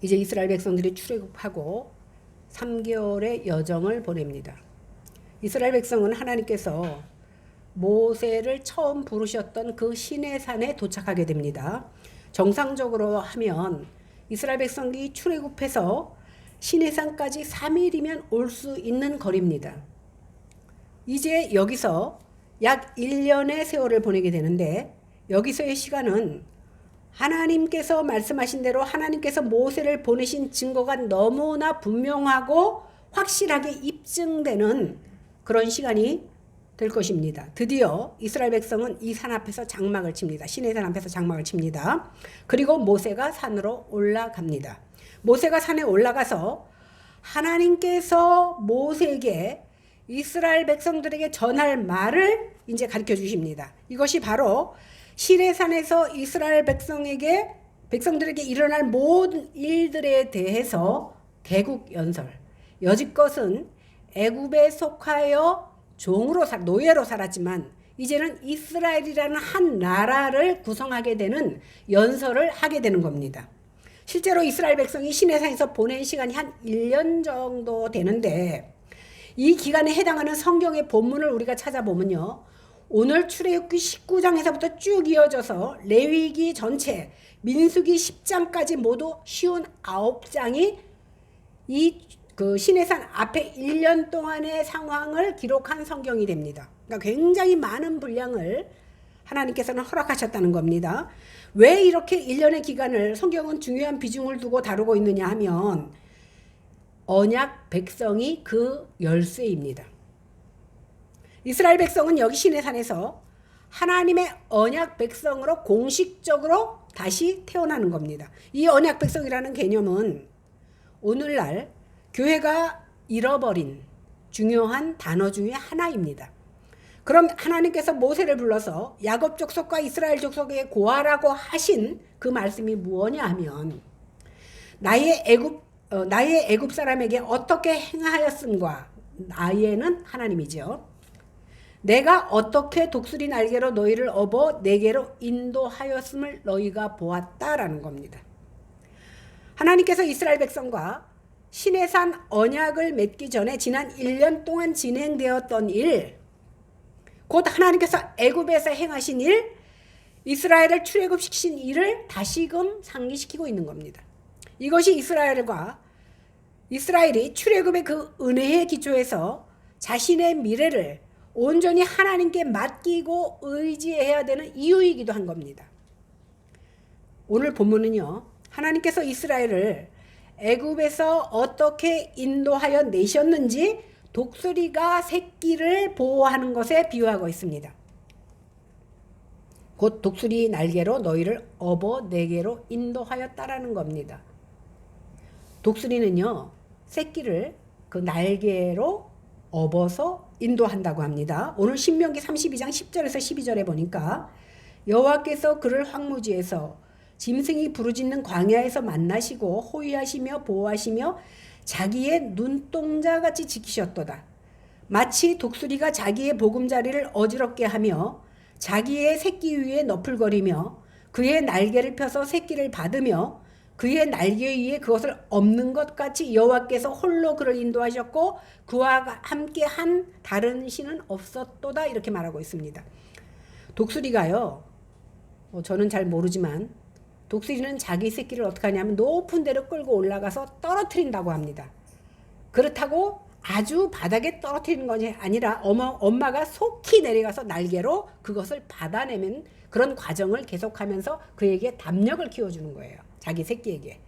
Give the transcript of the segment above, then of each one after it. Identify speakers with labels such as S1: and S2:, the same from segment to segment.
S1: 이제 이스라엘 백성들이 출애굽하고 3개월의 여정을 보냅니다. 이스라엘 백성은 하나님께서 모세를 처음 부르셨던 그 시내산에 도착하게 됩니다. 정상적으로 하면 이스라엘 백성이 출애굽해서 시내산까지 3일이면 올 수 있는 거리입니다. 이제 여기서 약 1년의 세월을 보내게 되는데, 여기서의 시간은 하나님께서 말씀하신 대로 하나님께서 모세를 보내신 증거가 너무나 분명하고 확실하게 입증되는 그런 시간이 될 것입니다. 드디어 이스라엘 백성은 이 산 앞에서 장막을 칩니다. 시내산 앞에서 장막을 칩니다. 그리고 모세가 산으로 올라갑니다. 모세가 산에 올라가서 하나님께서 모세에게 이스라엘 백성들에게 전할 말을 이제 가르쳐 주십니다. 이것이 바로 시내산에서 이스라엘 백성들에게 일어날 모든 일들에 대해서 개국 연설. 여지껏은 애굽에 속하여 노예로 살았지만 이제는 이스라엘이라는 한 나라를 구성하게 되는 연설을 하게 되는 겁니다. 실제로 이스라엘 백성이 시내산에서 보낸 시간이 한 1년 정도 되는데, 이 기간에 해당하는 성경의 본문을 우리가 찾아보면요, 오늘 출애굽기 19장에서부터 쭉 이어져서 레위기 전체, 민수기 10장까지 모두 59장이 그 시내산 앞에 1년 동안의 상황을 기록한 성경이 됩니다. 그러니까 굉장히 많은 분량을 하나님께서는 허락하셨다는 겁니다. 왜 이렇게 1년의 기간을 성경은 중요한 비중을 두고 다루고 있느냐 하면, 언약 백성이 그 열쇠입니다. 이스라엘 백성은 여기 시내산에서 하나님의 언약 백성으로 공식적으로 다시 태어나는 겁니다. 이 언약 백성이라는 개념은 오늘날 교회가 잃어버린 중요한 단어 중에 하나입니다. 그럼 하나님께서 모세를 불러서 야곱 족속과 이스라엘 족속에 고하라고 하신 그 말씀이 무엇이냐 하면, 나의 애굽 사람에게 어떻게 행하였음과, 나의는 하나님이죠. 내가 어떻게 독수리 날개로 너희를 업어 내게로 인도하였음을 너희가 보았다라는 겁니다. 하나님께서 이스라엘 백성과 시내산 언약을 맺기 전에 지난 1년 동안 진행되었던 일, 곧 하나님께서 애굽에서 행하신 일, 이스라엘을 출애굽시키신 일을 다시금 상기시키고 있는 겁니다. 이것이 이스라엘이 출애굽의 그 은혜의 기초에서 자신의 미래를 온전히 하나님께 맡기고 의지해야 되는 이유이기도 한 겁니다. 오늘 본문은요, 하나님께서 이스라엘을 애굽에서 어떻게 인도하여 내셨는지 독수리가 새끼를 보호하는 것에 비유하고 있습니다. 곧 독수리 날개로 너희를 업어 내게로 인도하였다라는 겁니다. 독수리는요, 새끼를 그 날개로 업어서 인도한다고 합니다. 오늘 신명기 32장 10절에서 12절에 보니까, 여호와께서 그를 황무지에서 짐승이 부르짖는 광야에서 만나시고 호위하시며 보호하시며 자기의 눈동자같이 지키셨도다. 마치 독수리가 자기의 보금자리를 어지럽게 하며 자기의 새끼 위에 너풀거리며 그의 날개를 펴서 새끼를 받으며 그의 날개 위에 그것을 엎는 것 같이 여호와께서 홀로 그를 인도하셨고 그와 함께 한 다른 신은 없었도다, 이렇게 말하고 있습니다. 독수리가요, 저는 잘 모르지만 독수리는 자기 새끼를 어떻게 하냐면 높은 데로 끌고 올라가서 떨어뜨린다고 합니다. 그렇다고 아주 바닥에 떨어뜨리는 것이 아니라 엄마가 속히 내려가서 날개로 그것을 받아내면 그런 과정을 계속하면서 그에게 담력을 키워주는 거예요. 자기 새끼에게.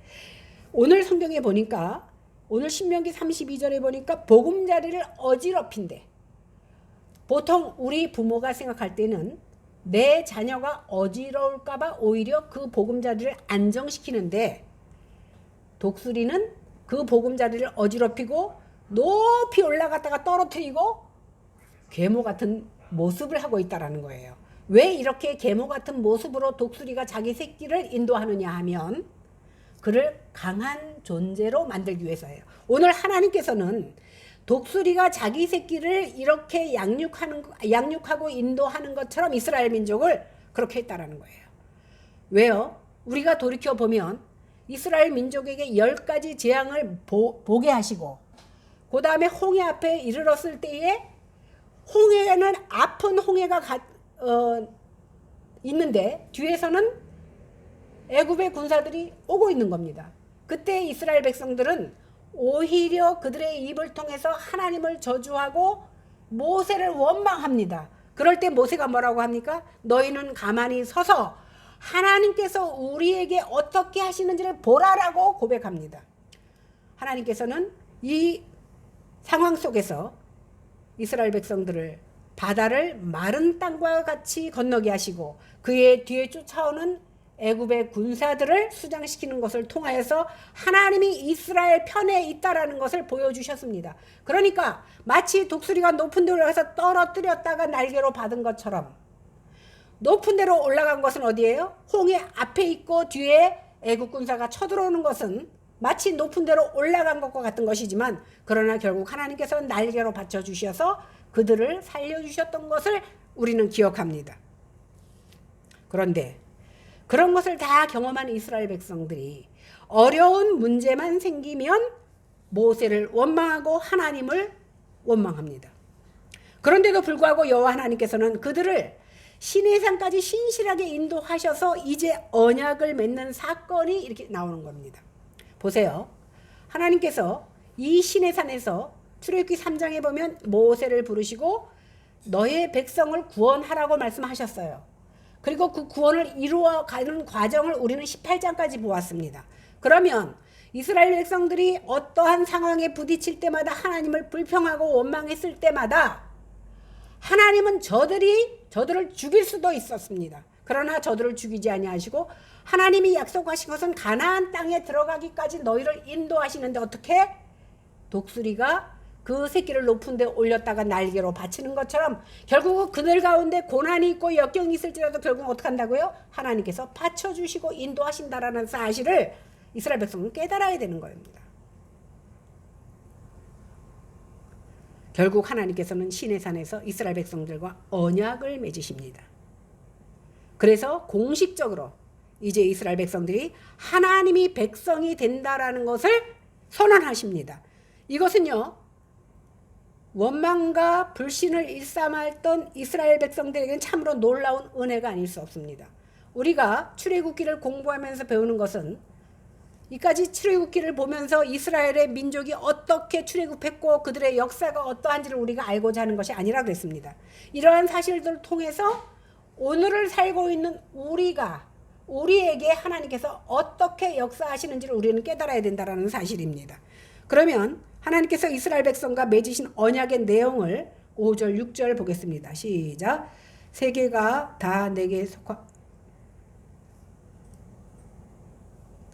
S1: 오늘 성경에 보니까, 오늘 신명기 32절에 보니까 보금자리를 어지럽힌대. 보통 우리 부모가 생각할 때는 내 자녀가 어지러울까봐 오히려 그 보금자리를 안정시키는데, 독수리는 그 보금자리를 어지럽히고 높이 올라갔다가 떨어뜨리고 계모 같은 모습을 하고 있다는 거예요. 왜 이렇게 계모 같은 모습으로 독수리가 자기 새끼를 인도하느냐 하면, 그를 강한 존재로 만들기 위해서예요. 오늘 하나님께서는 독수리가 자기 새끼를 이렇게 양육하고 인도하는 것처럼 이스라엘 민족을 그렇게 했다라는 거예요. 왜요? 우리가 돌이켜보면 이스라엘 민족에게 10가지 재앙을 보게 하시고 그 다음에 홍해 앞에 이르렀을 때에 홍해는 아픈 홍해가 있는데 뒤에서는 애굽의 군사들이 오고 있는 겁니다. 그때 이스라엘 백성들은 오히려 그들의 입을 통해서 하나님을 저주하고 모세를 원망합니다. 그럴 때 모세가 뭐라고 합니까? 너희는 가만히 서서 하나님께서 우리에게 어떻게 하시는지를 보라라고 고백합니다. 하나님께서는 이 상황 속에서 이스라엘 백성들을 바다를 마른 땅과 같이 건너게 하시고 그의 뒤에 쫓아오는 애굽의 군사들을 수장시키는 것을 통하여서 하나님이 이스라엘 편에 있다라는 것을 보여주셨습니다. 그러니까 마치 독수리가 높은 데로 가서 떨어뜨렸다가 날개로 받은 것처럼 높은 데로 올라간 것은 어디예요? 홍해 앞에 있고 뒤에 애국 군사가 쳐들어오는 것은 마치 높은 데로 올라간 것과 같은 것이지만 그러나 결국 하나님께서는 날개로 받쳐주셔서 그들을 살려주셨던 것을 우리는 기억합니다. 그런데 그런 것을 다 경험한 이스라엘 백성들이 어려운 문제만 생기면 모세를 원망하고 하나님을 원망합니다. 그런데도 불구하고 여호와 하나님께서는 그들을 시내산까지 신실하게 인도하셔서 이제 언약을 맺는 사건이 이렇게 나오는 겁니다. 보세요. 하나님께서 이 시내산에서 출애굽기 3장에 보면 모세를 부르시고 너의 백성을 구원하라고 말씀하셨어요. 그리고 그 구원을 이루어가는 과정을 우리는 18장까지 보았습니다. 그러면 이스라엘 백성들이 어떠한 상황에 부딪힐 때마다 하나님을 불평하고 원망했을 때마다 하나님은 저들을 죽일 수도 있었습니다. 그러나 저들을 죽이지 아니하시고 하나님이 약속하신 것은 가나안 땅에 들어가기까지 너희를 인도하시는데 어떻게? 독수리가 그 새끼를 높은 데 올렸다가 날개로 받치는 것처럼 결국 그들 가운데 고난이 있고 역경이 있을지라도 결국 어떻게 한다고요? 하나님께서 받쳐주시고 인도하신다라는 사실을 이스라엘 백성은 깨달아야 되는 겁니다. 결국 하나님께서는 시내산에서 이스라엘 백성들과 언약을 맺으십니다. 그래서 공식적으로 이제 이스라엘 백성들이 하나님이 백성이 된다라는 것을 선언하십니다. 이것은요, 원망과 불신을 일삼았던 이스라엘 백성들에게는 참으로 놀라운 은혜가 아닐 수 없습니다. 우리가 출애굽기를 공부하면서 배우는 것은 이까지 출애굽기를 보면서 이스라엘의 민족이 어떻게 출애굽했고 그들의 역사가 어떠한지를 우리가 알고자 하는 것이 아니라 그랬습니다. 이러한 사실들을 통해서 오늘을 살고 있는 우리에게 하나님께서 어떻게 역사하시는지를 우리는 깨달아야 된다는 사실입니다. 그러면 하나님께서 이스라엘 백성과 맺으신 언약의 내용을 5절 6절 보겠습니다. 시작. 세계가 다 내게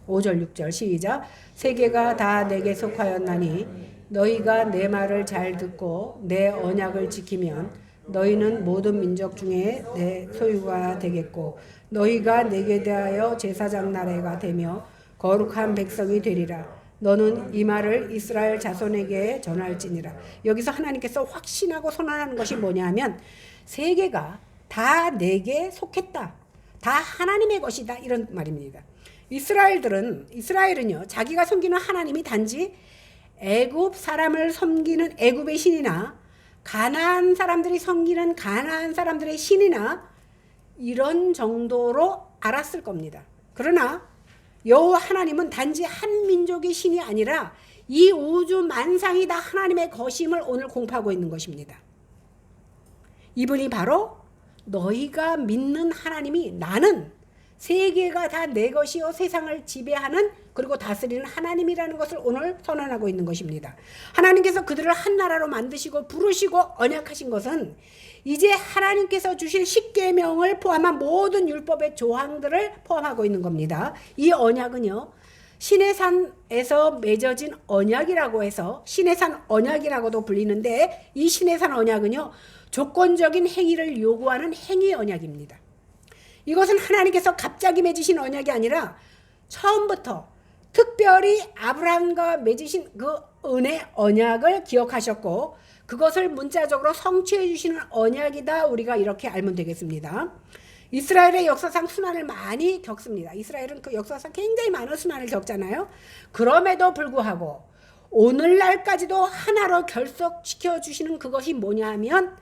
S1: 5절 6절 시작. 세계가 다 내게 속하였나니 너희가 내 말을 잘 듣고 내 언약을 지키면 너희는 모든 민족 중에 내 소유가 되겠고 너희가 내게 대하여 제사장 나라가 되며 거룩한 백성이 되리라. 너는 이 말을 이스라엘 자손에게 전할지니라. 여기서 하나님께서 확신하고 선언하는 것이 뭐냐면 세계가 다 내게 속했다. 다 하나님의 것이다. 이런 말입니다. 이스라엘은요, 자기가 섬기는 하나님이 단지 애굽 사람을 섬기는 애굽의 신이나 가나안 사람들이 섬기는 가나안 사람들의 신이나 이런 정도로 알았을 겁니다. 그러나 여호와 하나님은 단지 한 민족의 신이 아니라 이 우주 만상이 다 하나님의 것임을 오늘 공포하고 있는 것입니다. 이분이 바로 너희가 믿는 하나님이 나는 세계가 다 내 것이요 세상을 지배하는 그리고 다스리는 하나님이라는 것을 오늘 선언하고 있는 것입니다. 하나님께서 그들을 한 나라로 만드시고 부르시고 언약하신 것은 이제 하나님께서 주실 십계명을 포함한 모든 율법의 조항들을 포함하고 있는 겁니다. 이 언약은요, 시내산에서 맺어진 언약이라고 해서 시내산 언약이라고도 불리는데 이 시내산 언약은요, 조건적인 행위를 요구하는 행위 언약입니다. 이것은 하나님께서 갑자기 맺으신 언약이 아니라 처음부터 특별히 아브라함과 맺으신 그 은혜 언약을 기억하셨고 그것을 문자적으로 성취해 주시는 언약이다. 우리가 이렇게 알면 되겠습니다. 이스라엘의 역사상 순환을 많이 겪습니다. 이스라엘은 그 역사상 굉장히 많은 순환을 겪잖아요. 그럼에도 불구하고 오늘날까지도 하나로 결속시켜 주시는 그것이 뭐냐 하면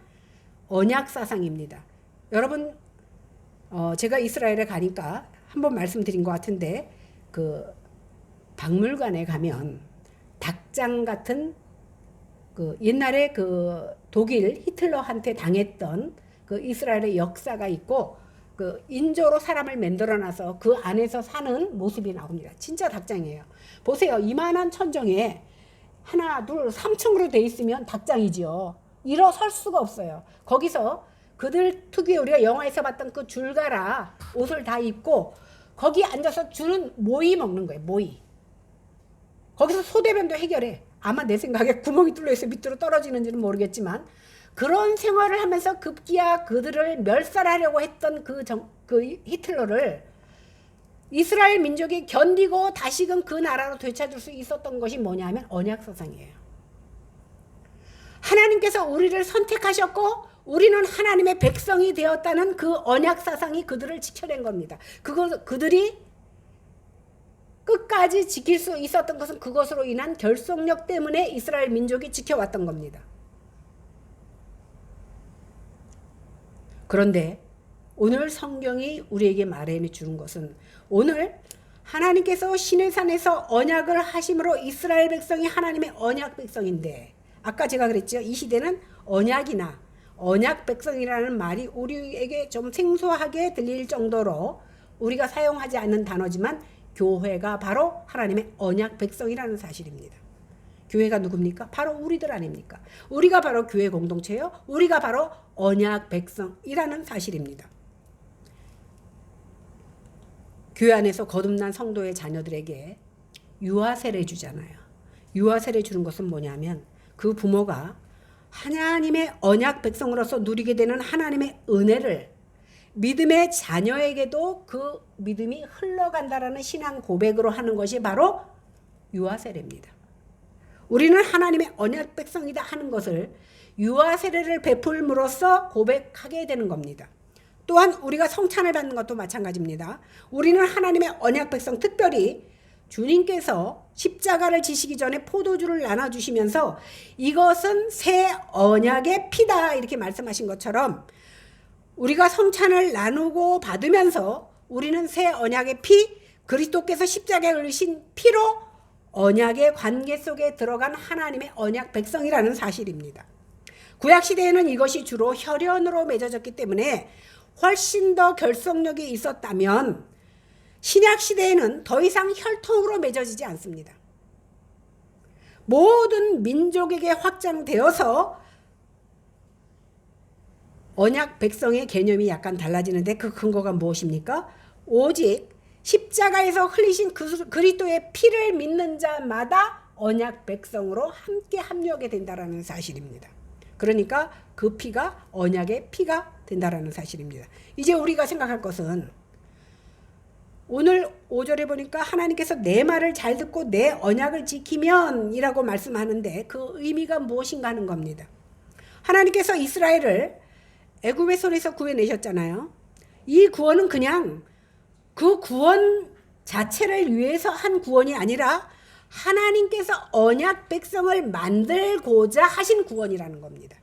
S1: 언약사상입니다. 여러분 제가 이스라엘에 가니까 한번 말씀드린 것 같은데 그 박물관에 가면 닭장 같은 그 옛날에 그 독일 히틀러한테 당했던 그 이스라엘의 역사가 있고 그 인조로 사람을 만들어놔서 그 안에서 사는 모습이 나옵니다. 진짜 닭장이에요. 보세요. 이만한 천정에 하나, 둘, 3층으로 돼 있으면 닭장이지요. 일어설 수가 없어요. 거기서 그들 특유의 우리가 영화에서 봤던 그 줄가라 옷을 다 입고 거기 앉아서 줄은 모이 먹는 거예요. 모이. 거기서 소대변도 해결해. 아마 내 생각에 구멍이 뚫려 있어 밑으로 떨어지는지는 모르겠지만 그런 생활을 하면서 급기야 그들을 멸살하려고 했던 그 히틀러를 이스라엘 민족이 견디고 다시금 그 나라로 되찾을 수 있었던 것이 뭐냐 하면 언약사상이에요. 하나님께서 우리를 선택하셨고 우리는 하나님의 백성이 되었다는 그 언약사상이 그들을 지켜낸 겁니다. 그들이 끝까지 지킬 수 있었던 것은 그것으로 인한 결속력 때문에 이스라엘 민족이 지켜왔던 겁니다. 그런데 오늘 성경이 우리에게 말해 주는 것은 오늘 하나님께서 시내산에서 언약을 하심으로 이스라엘 백성이 하나님의 언약 백성인데 아까 제가 그랬죠. 이 시대는 언약이나 언약 백성이라는 말이 우리에게 좀 생소하게 들릴 정도로 우리가 사용하지 않는 단어지만 교회가 바로 하나님의 언약 백성이라는 사실입니다. 교회가 누굽니까? 바로 우리들 아닙니까? 우리가 바로 교회 공동체요. 우리가 바로 언약 백성이라는 사실입니다. 교회 안에서 거듭난 성도의 자녀들에게 유아세례 주잖아요. 유아세례 주는 것은 뭐냐면 그 부모가 하나님의 언약 백성으로서 누리게 되는 하나님의 은혜를 믿음의 자녀에게도 그 믿음이 흘러간다라는 신앙 고백으로 하는 것이 바로 유아세례입니다. 우리는 하나님의 언약 백성이다 하는 것을 유아세례를 베풀므로써 고백하게 되는 겁니다. 또한 우리가 성찬을 받는 것도 마찬가지입니다. 우리는 하나님의 언약 백성, 특별히 주님께서 십자가를 지시기 전에 포도주를 나눠주시면서 이것은 새 언약의 피다 이렇게 말씀하신 것처럼 우리가 성찬을 나누고 받으면서 우리는 새 언약의 피, 그리스도께서 십자가에 흘리신 피로 언약의 관계 속에 들어간 하나님의 언약 백성이라는 사실입니다. 구약시대에는 이것이 주로 혈연으로 맺어졌기 때문에 훨씬 더 결속력이 있었다면 신약시대에는 더 이상 혈통으로 맺어지지 않습니다. 모든 민족에게 확장되어서 언약 백성의 개념이 약간 달라지는데 그 근거가 무엇입니까? 오직 십자가에서 흘리신 그리스도의 피를 믿는 자마다 언약 백성으로 함께 합류하게 된다는 사실입니다. 그러니까 그 피가 언약의 피가 된다는 사실입니다. 이제 우리가 생각할 것은 오늘 5절에 보니까 하나님께서 내 말을 잘 듣고 내 언약을 지키면 이라고 말씀하는데 그 의미가 무엇인가 하는 겁니다. 하나님께서 이스라엘을 애굽의 손에서 구해내셨잖아요. 이 구원은 그냥 그 구원 자체를 위해서 한 구원이 아니라 하나님께서 언약 백성을 만들고자 하신 구원이라는 겁니다.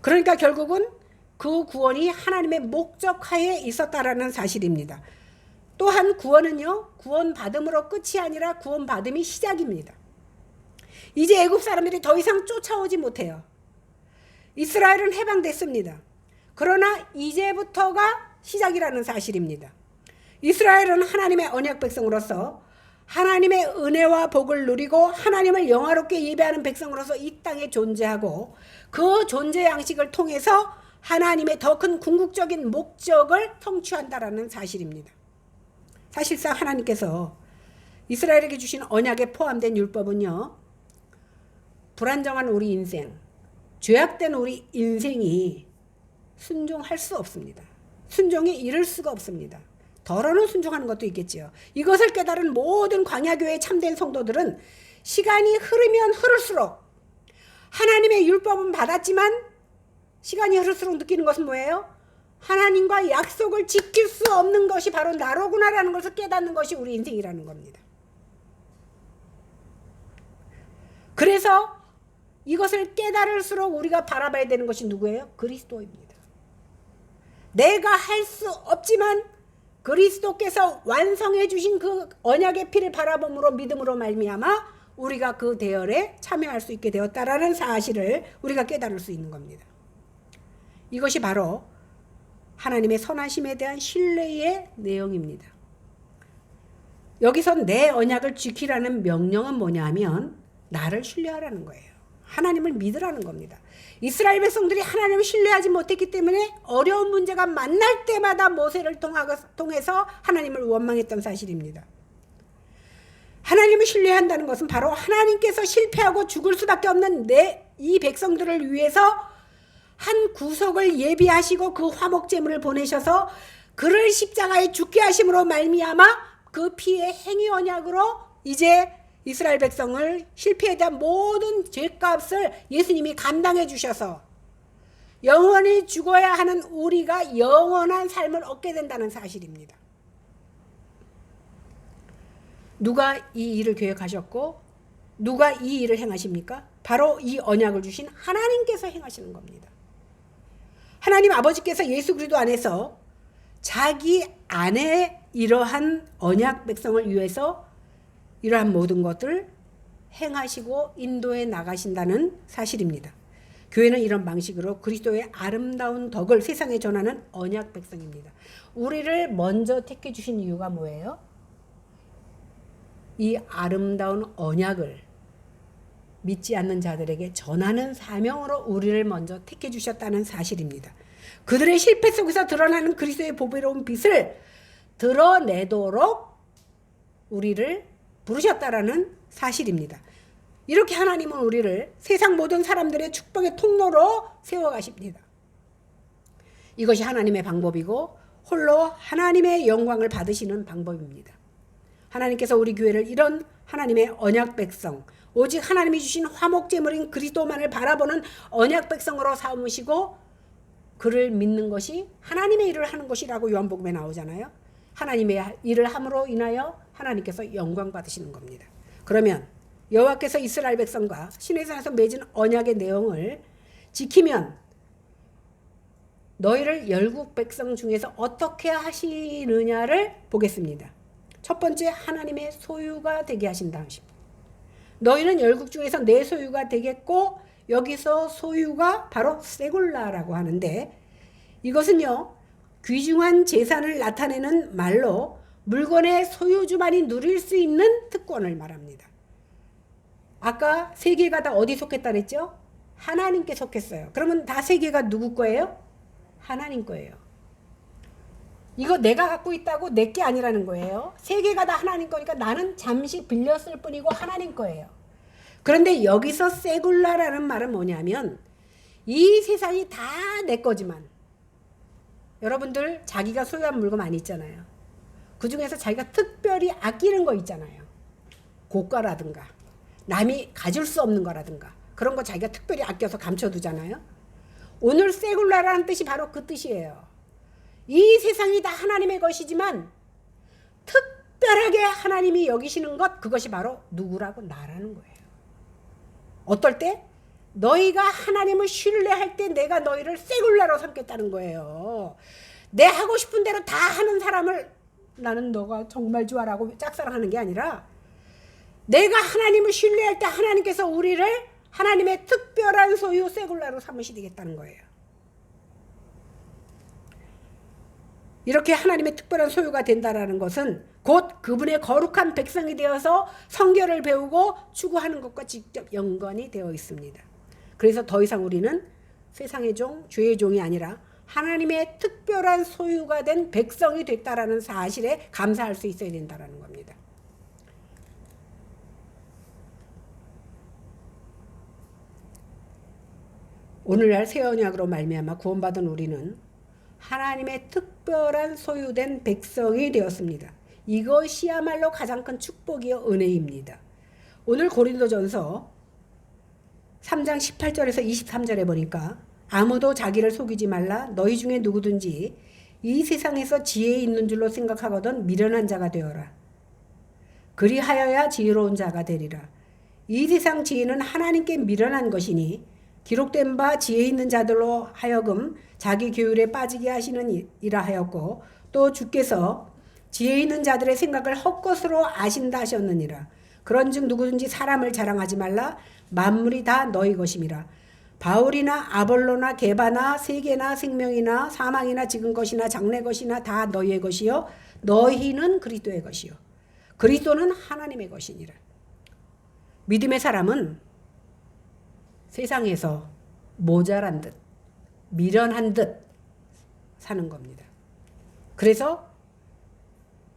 S1: 그러니까 결국은 그 구원이 하나님의 목적하에 있었다라는 사실입니다. 또한 구원은요, 구원 받음으로 끝이 아니라 구원 받음이 시작입니다. 이제 애굽 사람들이 더 이상 쫓아오지 못해요. 이스라엘은 해방됐습니다. 그러나 이제부터가 시작이라는 사실입니다. 이스라엘은 하나님의 언약 백성으로서 하나님의 은혜와 복을 누리고 하나님을 영화롭게 예배하는 백성으로서 이 땅에 존재하고 그 존재 양식을 통해서 하나님의 더 큰 궁극적인 목적을 성취한다라는 사실입니다. 사실상 하나님께서 이스라엘에게 주신 언약에 포함된 율법은요, 불안정한 우리 인생, 죄악된 우리 인생이 순종할 수 없습니다. 순종에 이를 수가 없습니다. 덜어는 순종하는 것도 있겠지요. 이것을 깨달은 모든 광야교회의 참된 성도들은 시간이 흐르면 흐를수록 하나님의 율법은 받았지만 시간이 흐를수록 느끼는 것은 뭐예요? 하나님과 약속을 지킬 수 없는 것이 바로 나로구나라는 것을 깨닫는 것이 우리 인생이라는 겁니다. 그래서 이것을 깨달을수록 우리가 바라봐야 되는 것이 누구예요? 그리스도입니다. 내가 할 수 없지만 그리스도께서 완성해 주신 그 언약의 피를 바라봄으로 믿음으로 말미암아 우리가 그 대열에 참여할 수 있게 되었다라는 사실을 우리가 깨달을 수 있는 겁니다. 이것이 바로 하나님의 선하심에 대한 신뢰의 내용입니다. 여기서 내 언약을 지키라는 명령은 뭐냐 하면 나를 신뢰하라는 거예요. 하나님을 믿으라는 겁니다. 이스라엘 백성들이 하나님을 신뢰하지 못했기 때문에 어려운 문제가 만날 때마다 모세를 통해서 하나님을 원망했던 사실입니다. 하나님을 신뢰한다는 것은 바로 하나님께서 실패하고 죽을 수밖에 없는 이 백성들을 위해서 한 구석을 예비하시고 그 화목제물을 보내셔서 그를 십자가에 죽게 하심으로 말미암아 그 피의 행위 언약으로 이제 이스라엘 백성을 실패에 대한 모든 죄값을 예수님이 감당해 주셔서 영원히 죽어야 하는 우리가 영원한 삶을 얻게 된다는 사실입니다. 누가 이 일을 계획하셨고 누가 이 일을 행하십니까? 바로 이 언약을 주신 하나님께서 행하시는 겁니다. 하나님 아버지께서 예수 그리스도 안에서 자기 안에 이러한 언약 백성을 위해서 이러한 모든 것을 행하시고 인도해 나가신다는 사실입니다. 교회는 이런 방식으로 그리스도의 아름다운 덕을 세상에 전하는 언약 백성입니다. 우리를 먼저 택해 주신 이유가 뭐예요? 이 아름다운 언약을 믿지 않는 자들에게 전하는 사명으로 우리를 먼저 택해 주셨다는 사실입니다. 그들의 실패 속에서 드러나는 그리스도의 보배로운 빛을 드러내도록 우리를 부르셨다라는 사실입니다. 이렇게 하나님은 우리를 세상 모든 사람들의 축복의 통로로 세워가십니다. 이것이 하나님의 방법이고 홀로 하나님의 영광을 받으시는 방법입니다. 하나님께서 우리 교회를 이런 하나님의 언약 백성, 오직 하나님이 주신 화목제물인 그리스도만을 바라보는 언약 백성으로 삼으시고 그를 믿는 것이 하나님의 일을 하는 것이라고 요한복음에 나오잖아요. 하나님의 일을 함으로 인하여 하나님께서 영광 받으시는 겁니다. 그러면 여호와께서 이스라엘 백성과 시내산에서 맺은 언약의 내용을 지키면 너희를 열국 백성 중에서 어떻게 하시느냐를 보겠습니다. 첫 번째, 하나님의 소유가 되게 하신다 하십니다. 너희는 열국 중에서 내 소유가 되겠고, 여기서 소유가 바로 세굴라라고 하는데, 이것은요 귀중한 재산을 나타내는 말로 물건의 소유주만이 누릴 수 있는 특권을 말합니다. 아까 세 개가 다 어디 속했다 그랬죠? 하나님께 속했어요. 그러면 다 세 개가 누구 거예요? 하나님 거예요. 이거 내가 갖고 있다고 내 게 아니라는 거예요. 세 개가 다 하나님 거니까 나는 잠시 빌렸을 뿐이고 하나님 거예요. 그런데 여기서 세굴라라는 말은 뭐냐면 이 세상이 다 내 거지만, 여러분들 자기가 소유한 물건 많이 있잖아요. 그 중에서 자기가 특별히 아끼는 거 있잖아요. 고가라든가 남이 가질 수 없는 거라든가 그런 거 자기가 특별히 아껴서 감춰두잖아요. 오늘 세굴라라는 뜻이 바로 그 뜻이에요. 이 세상이 다 하나님의 것이지만 특별하게 하나님이 여기시는 것, 그것이 바로 누구라고? 나라는 거예요. 어떨 때? 너희가 하나님을 신뢰할 때 내가 너희를 세굴라로 삼겠다는 거예요. 내 하고 싶은 대로 다 하는 사람을 나는 너가 정말 좋아라고 짝사랑하는 게 아니라, 내가 하나님을 신뢰할 때 하나님께서 우리를 하나님의 특별한 소유 세굴라로 삼으시겠다는 거예요. 이렇게 하나님의 특별한 소유가 된다라는 것은 곧 그분의 거룩한 백성이 되어서 성결을 배우고 추구하는 것과 직접 연관이 되어 있습니다. 그래서 더 이상 우리는 세상의 종, 죄의 종이 아니라 하나님의 특별한 소유가 된 백성이 됐다라는 사실에 감사할 수 있어야 된다라는 겁니다. 오늘날 새 언약으로 말미암아 구원받은 우리는 하나님의 특별한 소유된 백성이 되었습니다. 이것이야말로 가장 큰 축복이요 은혜입니다. 오늘 고린도전서 3장 18절에서 23절에 보니까 아무도 자기를 속이지 말라. 너희 중에 누구든지 이 세상에서 지혜 있는 줄로 생각하거든 미련한 자가 되어라. 그리하여야 지혜로운 자가 되리라. 이 세상 지혜는 하나님께 미련한 것이니 기록된 바 지혜 있는 자들로 하여금 자기 교율에 빠지게 하시는 이라 하였고 또 주께서 지혜 있는 자들의 생각을 헛것으로 아신다 하셨느니라. 그런즉 누구든지 사람을 자랑하지 말라. 만물이 다 너희 것임이라. 바울이나 아볼로나 게바나 세계나 생명이나 사망이나 지금 것이나 장래 것이나 다 너희의 것이요 너희는 그리스도의 것이요 그리스도는 하나님의 것이니라. 믿음의 사람은 세상에서 모자란 듯 미련한 듯 사는 겁니다. 그래서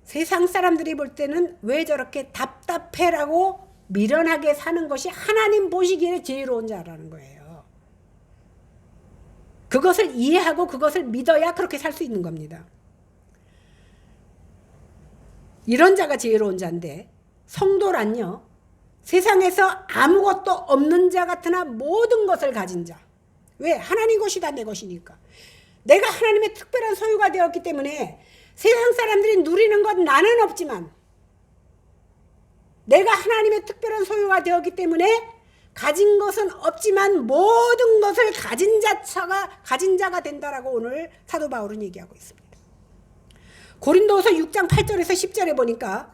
S1: 세상 사람들이 볼 때는 왜 저렇게 답답해라고 미련하게 사는 것이 하나님 보시기에 지혜로운 자라는 거예요. 그것을 이해하고 그것을 믿어야 그렇게 살 수 있는 겁니다. 이런 자가 지혜로운 자인데 성도란요. 세상에서 아무것도 없는 자 같으나 모든 것을 가진 자. 왜? 하나님 것이다 내 것이니까. 내가 하나님의 특별한 소유가 되었기 때문에 세상 사람들이 누리는 것 나는 없지만 내가 하나님의 특별한 소유가 되었기 때문에 가진 것은 없지만 모든 것을 가진 자가 된다라고 오늘 사도 바울은 얘기하고 있습니다. 고린도서 6장 8절에서 10절에 보니까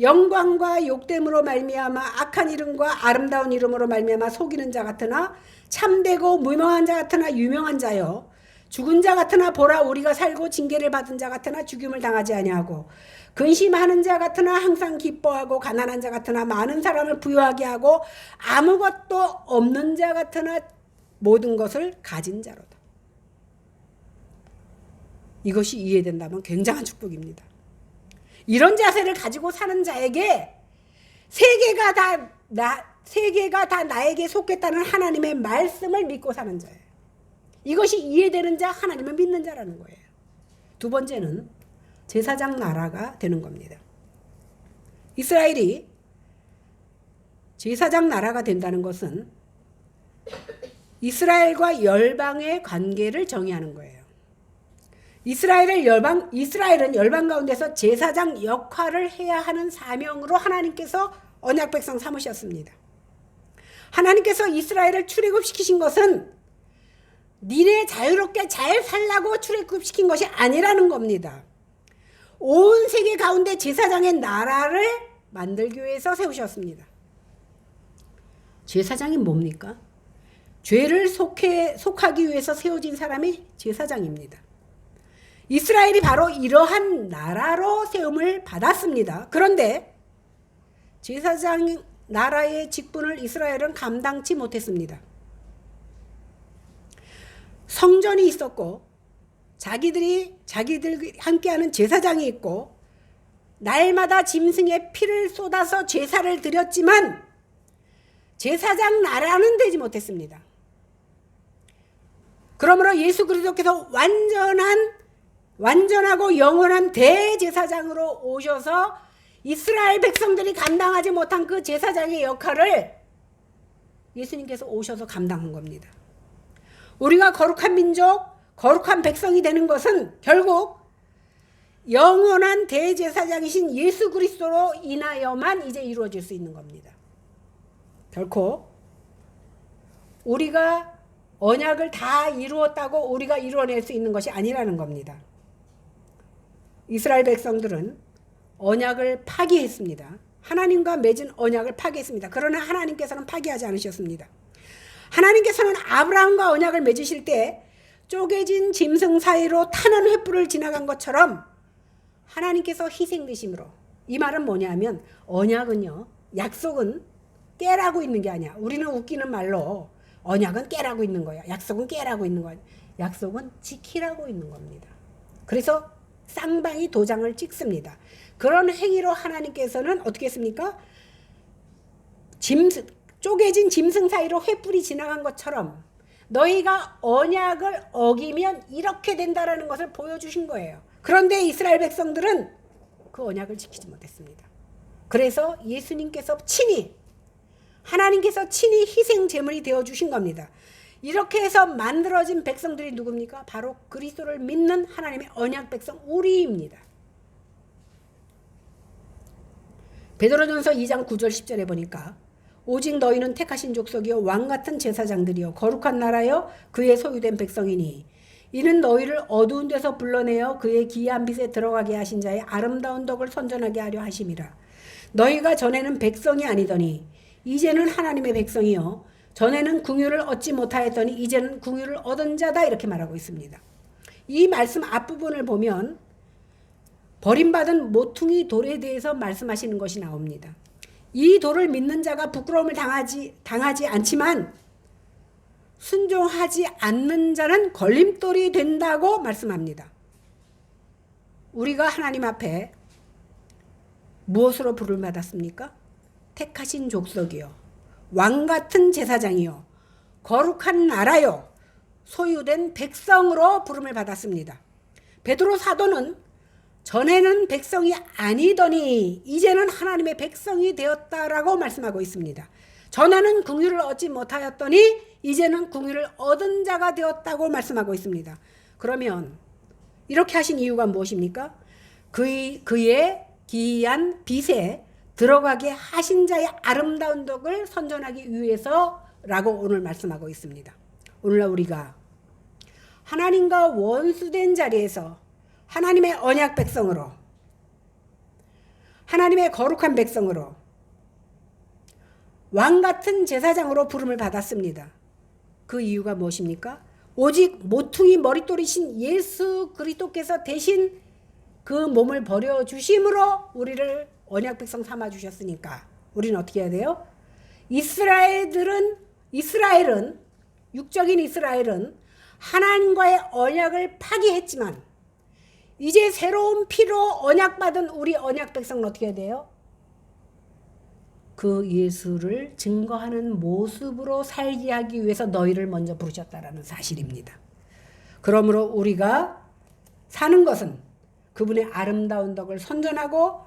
S1: 영광과 욕됨으로 말미암아 악한 이름과 아름다운 이름으로 말미암아 속이는 자 같으나 참되고 무명한 자 같으나 유명한 자요 죽은 자 같으나 보라 우리가 살고 징계를 받은 자 같으나 죽임을 당하지 아니하고 근심하는 자 같으나 항상 기뻐하고 가난한 자 같으나 많은 사람을 부유하게 하고 아무것도 없는 자 같으나 모든 것을 가진 자로다. 이것이 이해된다면 굉장한 축복입니다. 이런 자세를 가지고 사는 자에게 세계가 다 나에게 속했다는 하나님의 말씀을 믿고 사는 자예요. 이것이 이해되는 자, 하나님을 믿는 자라는 거예요. 두 번째는 제사장 나라가 되는 겁니다. 이스라엘이 제사장 나라가 된다는 것은 이스라엘과 열방의 관계를 정의하는 거예요. 이스라엘은 열방 가운데서 제사장 역할을 해야 하는 사명으로 하나님께서 언약 백성 삼으셨습니다. 하나님께서 이스라엘을 출애굽시키신 것은 니네 자유롭게 잘 살라고 출애굽시킨 것이 아니라는 겁니다. 온 세계 가운데 제사장의 나라를 만들기 위해서 세우셨습니다. 제사장이 뭡니까? 죄를 속하기 위해서 세워진 사람이 제사장입니다. 이스라엘이 바로 이러한 나라로 세움을 받았습니다. 그런데 제사장 나라의 직분을 이스라엘은 감당치 못했습니다. 성전이 있었고 자기들 함께하는 제사장이 있고 날마다 짐승의 피를 쏟아서 제사를 드렸지만 제사장 나라는 되지 못했습니다. 그러므로 예수 그리스도께서 완전하고 영원한 대제사장으로 오셔서 이스라엘 백성들이 감당하지 못한 그 제사장의 역할을 예수님께서 오셔서 감당한 겁니다. 우리가 거룩한 민족, 거룩한 백성이 되는 것은 결국 영원한 대제사장이신 예수 그리스도로 인하여만 이제 이루어질 수 있는 겁니다. 결코 우리가 언약을 다 이루었다고 우리가 이루어낼 수 있는 것이 아니라는 겁니다. 이스라엘 백성들은 언약을 파기했습니다. 하나님과 맺은 언약을 파기했습니다. 그러나 하나님께서는 파기하지 않으셨습니다. 하나님께서는 아브라함과 언약을 맺으실 때 쪼개진 짐승 사이로 타는 횃불을 지나간 것처럼 하나님께서 희생되심으로, 이 말은 뭐냐면 언약은요, 약속은 깨라고 있는 게 아니야. 우리는 웃기는 말로 언약은 깨라고 있는 거야. 약속은 깨라고 있는 거야. 약속은 지키라고 있는 겁니다. 그래서 쌍방이 도장을 찍습니다. 그런 행위로 하나님께서는 어떻게 했습니까? 쪼개진 짐승 사이로 횃불이 지나간 것처럼 너희가 언약을 어기면 이렇게 된다라는 것을 보여주신 거예요. 그런데 이스라엘 백성들은 그 언약을 지키지 못했습니다. 그래서 예수님께서 하나님께서 친히 희생 제물이 되어주신 겁니다. 이렇게 해서 만들어진 백성들이 누굽니까? 바로 그리스도를 믿는 하나님의 언약 백성 우리입니다. 베드로전서 2장 9절 10절에 보니까 오직 너희는 택하신 족속이요 왕같은 제사장들이요 거룩한 나라요 그의 소유된 백성이니 이는 너희를 어두운 데서 불러내어 그의 기이한 빛에 들어가게 하신 자의 아름다운 덕을 선전하게 하려 하심이라. 너희가 전에는 백성이 아니더니 이제는 하나님의 백성이요 전에는 궁유를 얻지 못하였더니 이제는 궁유를 얻은 자다 이렇게 말하고 있습니다. 이 말씀 앞부분을 보면 버림받은 모퉁이 돌에 대해서 말씀하시는 것이 나옵니다. 이 돌을 믿는 자가 부끄러움을 당하지 않지만 순종하지 않는 자는 걸림돌이 된다고 말씀합니다. 우리가 하나님 앞에 무엇으로 부름을 받았습니까? 택하신 족속이요 왕같은 제사장이요 거룩한 나라요 소유된 백성으로 부름을 받았습니다. 베드로 사도는 전에는 백성이 아니더니 이제는 하나님의 백성이 되었다라고 말씀하고 있습니다. 전에는 궁유를 얻지 못하였더니 이제는 궁유를 얻은 자가 되었다고 말씀하고 있습니다. 그러면 이렇게 하신 이유가 무엇입니까? 그의 기이한 빛에 들어가게 하신 자의 아름다운 덕을 선전하기 위해서라고 오늘 말씀하고 있습니다. 오늘날 우리가 하나님과 원수된 자리에서 하나님의 언약 백성으로 하나님의 거룩한 백성으로 왕같은 제사장으로 부름을 받았습니다. 그 이유가 무엇입니까? 오직 모퉁이 머릿돌이신 예수 그리스도께서 대신 그 몸을 버려주심으로 우리를 언약 백성 삼아 주셨으니까 우리는 어떻게 해야 돼요? 이스라엘은 육적인 이스라엘은 하나님과의 언약을 파기했지만 이제 새로운 피로 언약받은 우리 언약 백성은 어떻게 해야 돼요? 그 예수를 증거하는 모습으로 살게 하기 위해서 너희를 먼저 부르셨다라는 사실입니다. 그러므로 우리가 사는 것은 그분의 아름다운 덕을 선전하고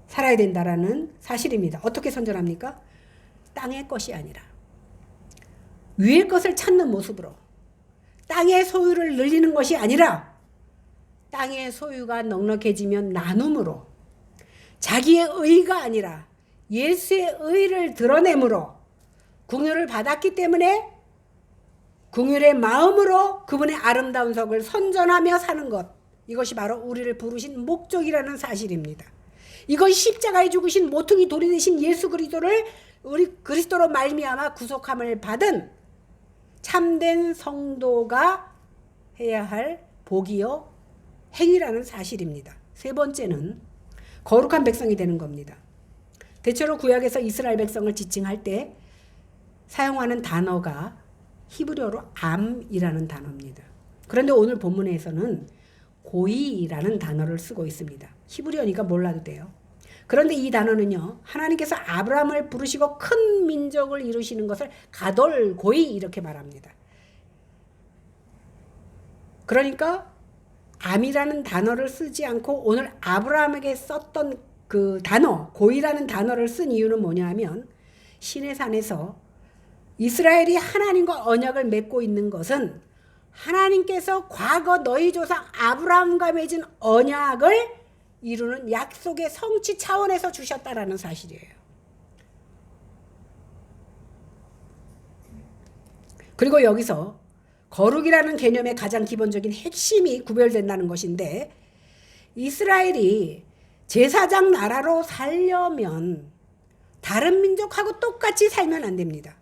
S1: 살아야 된다라는 사실입니다. 어떻게 선전합니까? 땅의 것이 아니라 위의 것을 찾는 모습으로 땅의 소유를 늘리는 것이 아니라 땅의 소유가 넉넉해지면 나눔으로 자기의 의가 아니라 예수의 의를 드러내므로 궁유를 받았기 때문에 궁유의 마음으로 그분의 아름다운 덕을 선전하며 사는 것, 이것이 바로 우리를 부르신 목적이라는 사실입니다. 이건 십자가에 죽으신 모퉁이 돌이 되신 예수 그리스도를 우리 그리스도로 말미암아 구속함을 받은 참된 성도가 해야 할 복이요 행위라는 사실입니다. 세 번째는 거룩한 백성이 되는 겁니다. 대체로 구약에서 이스라엘 백성을 지칭할 때 사용하는 단어가 히브리어로 암이라는 단어입니다. 그런데 오늘 본문에서는 고이라는 단어를 쓰고 있습니다. 히브리어니까 몰라도 돼요. 그런데 이 단어는요, 하나님께서 아브라함을 부르시고 큰 민족을 이루시는 것을 가돌 고이 이렇게 말합니다. 그러니까 암이라는 단어를 쓰지 않고 오늘 아브라함에게 썼던 그 단어 고이라는 단어를 쓴 이유는 뭐냐 하면 시내 산에서 이스라엘이 하나님과 언약을 맺고 있는 것은 하나님께서 과거 너희 조상 아브라함과 맺은 언약을 이루는 약속의 성취 차원에서 주셨다라는 사실이에요. 그리고 여기서 거룩이라는 개념의 가장 기본적인 핵심이 구별된다는 것인데, 이스라엘이 제사장 나라로 살려면 다른 민족하고 똑같이 살면 안 됩니다.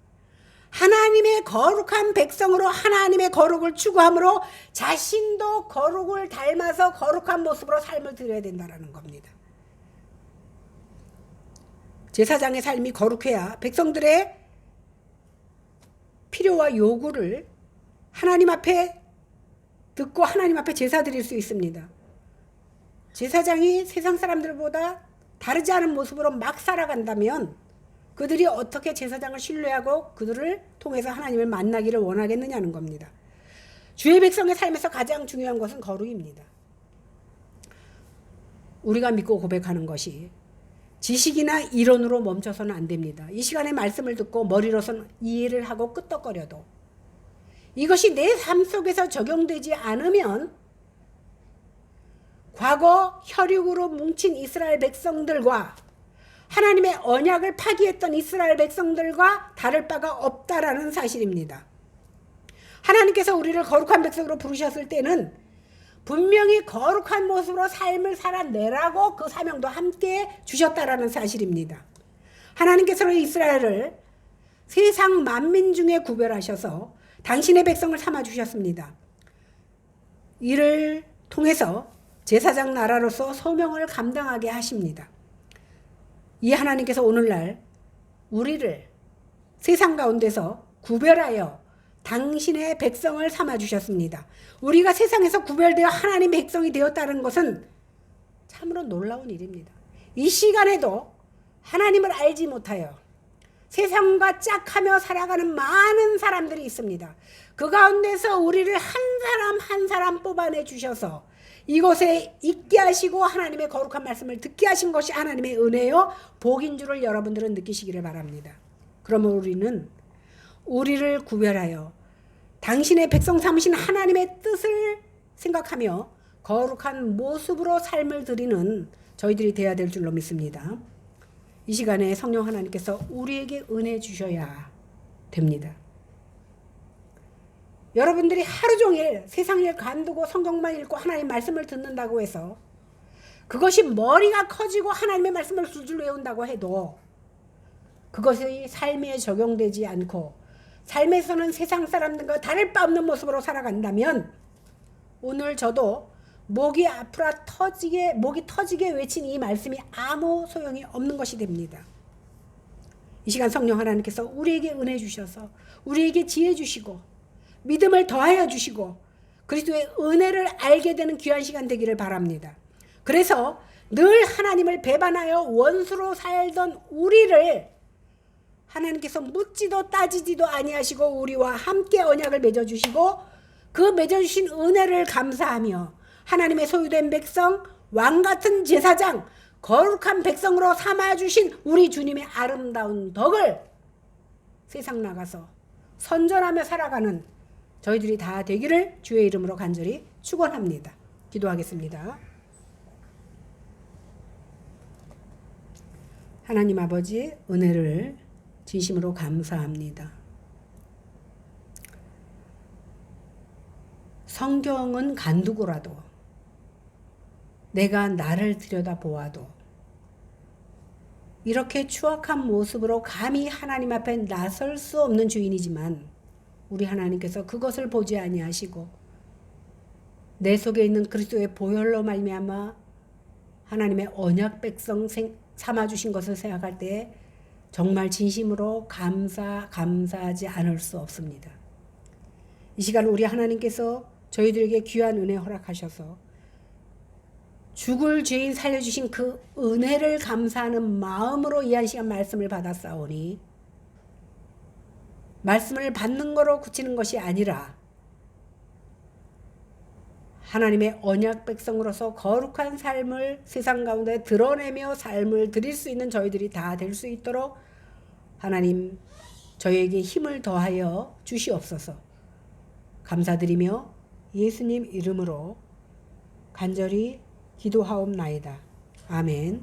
S1: 하나님의 거룩한 백성으로 하나님의 거룩을 추구함으로 자신도 거룩을 닮아서 거룩한 모습으로 삶을 드려야 된다는 겁니다. 제사장의 삶이 거룩해야 백성들의 필요와 요구를 하나님 앞에 듣고 하나님 앞에 제사 드릴 수 있습니다. 제사장이 세상 사람들보다 다르지 않은 모습으로 막 살아간다면 그들이 어떻게 제사장을 신뢰하고 그들을 통해서 하나님을 만나기를 원하겠느냐는 겁니다. 주의 백성의 삶에서 가장 중요한 것은 거룩입니다. 우리가 믿고 고백하는 것이 지식이나 이론으로 멈춰서는 안 됩니다. 이 시간에 말씀을 듣고 머리로선 이해를 하고 끄떡거려도 이것이 내 삶 속에서 적용되지 않으면 과거 혈육으로 뭉친 이스라엘 백성들과 하나님의 언약을 파기했던 이스라엘 백성들과 다를 바가 없다라는 사실입니다. 하나님께서 우리를 거룩한 백성으로 부르셨을 때는 분명히 거룩한 모습으로 삶을 살아내라고 그 사명도 함께 주셨다라는 사실입니다. 하나님께서는 이스라엘을 세상 만민 중에 구별하셔서 당신의 백성을 삼아주셨습니다. 이를 통해서 제사장 나라로서 소명을 감당하게 하십니다. 이 하나님께서 오늘날 우리를 세상 가운데서 구별하여 당신의 백성을 삼아주셨습니다. 우리가 세상에서 구별되어 하나님의 백성이 되었다는 것은 참으로 놀라운 일입니다. 이 시간에도 하나님을 알지 못하여 세상과 짝하며 살아가는 많은 사람들이 있습니다. 그 가운데서 우리를 한 사람 한 사람 뽑아내 주셔서 이곳에 있게 하시고 하나님의 거룩한 말씀을 듣게 하신 것이 하나님의 은혜요 복인 줄을 여러분들은 느끼시기를 바랍니다. 그러면 우리는 우리를 구별하여 당신의 백성 삼으신 하나님의 뜻을 생각하며 거룩한 모습으로 삶을 드리는 저희들이 되어야 될 줄로 믿습니다. 이 시간에 성령 하나님께서 우리에게 은혜 주셔야 됩니다. 여러분들이 하루 종일 세상 일 간두고 성경만 읽고 하나님 말씀을 듣는다고 해서 그것이 머리가 커지고 하나님의 말씀을 줄줄 외운다고 해도 그것이 삶에 적용되지 않고 삶에서는 세상 사람들과 다를 바 없는 모습으로 살아간다면 오늘 저도 목이 터지게 외친 이 말씀이 아무 소용이 없는 것이 됩니다. 이 시간 성령 하나님께서 우리에게 은혜 주셔서 우리에게 지혜 주시고 믿음을 더하여 주시고 그리스도의 은혜를 알게 되는 귀한 시간 되기를 바랍니다. 그래서 늘 하나님을 배반하여 원수로 살던 우리를 하나님께서 묻지도 따지지도 아니하시고 우리와 함께 언약을 맺어주시고 그 맺어주신 은혜를 감사하며 하나님의 소유된 백성, 왕같은 제사장, 거룩한 백성으로 삼아주신 우리 주님의 아름다운 덕을 세상 나가서 선전하며 살아가는 저희들이 다 되기를 주의 이름으로 간절히 축원합니다. 기도하겠습니다. 하나님 아버지 은혜를 진심으로 감사합니다. 성경은 간두고라도 내가 나를 들여다보아도 이렇게 추악한 모습으로 감히 하나님 앞에 나설 수 없는 주인이지만 우리 하나님께서 그것을 보지 아니하시고 내 속에 있는 그리스도의 보혈로 말미암아 하나님의 언약 백성 삼아주신 것을 생각할 때 정말 진심으로 감사하지 않을 수 없습니다. 이 시간 우리 하나님께서 저희들에게 귀한 은혜 허락하셔서 죽을 죄인 살려주신 그 은혜를 감사하는 마음으로 이 한 시간 말씀을 받았사오니 말씀을 받는 거로 그치는 것이 아니라 하나님의 언약 백성으로서 거룩한 삶을 세상 가운데 드러내며 삶을 드릴 수 있는 저희들이 다 될 수 있도록 하나님 저희에게 힘을 더하여 주시옵소서. 감사드리며 예수님 이름으로 간절히 기도하옵나이다. 아멘.